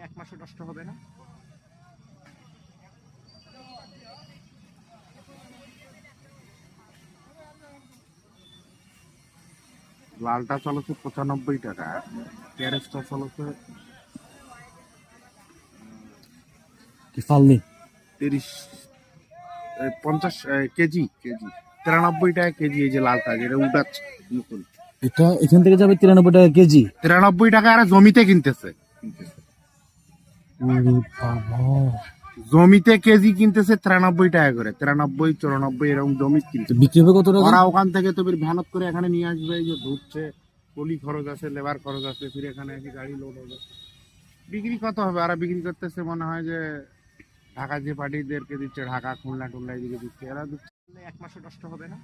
এক মাসও নষ্ট হবে না। লালটা চলেছে 95 টাকা, ক্যারেজটা চলেছে কি ফালনি 30 50 কেজি কেজি 93 টাকা কেজি। এই যে লালটা যেটা উঠাচ্ছে নতুন, এটা এখান থেকে যাবে 93 টাকা কেজি। 93 টাকা আর জমিতে কিনতেছে। ওরে বাবা, জমিতে কেজি কিনতেছে 93 টাকা করে, 93 94 এরকম জমি কিনতে। বিক্রি হবে কত টাকা? ওরা ওখান থেকে তো ভ্যানত করে এখানে নিয়ে আসবে, এই যে ধুচ্ছে, পলি খরচ আছে, লেবার খরচ আছে, ফির এখানে এসে গাড়ি লোড হবে। বিক্রি কত হবে? আর বিক্রি করতেছে মনে হয় যে ঢাকা যে পার্টিদেরকে দিচ্ছে, ঢাকা খুলনা টুলনা এদিকে দিচ্ছে, এরা দিচ্ছে। এক মাসও নষ্ট হবে না।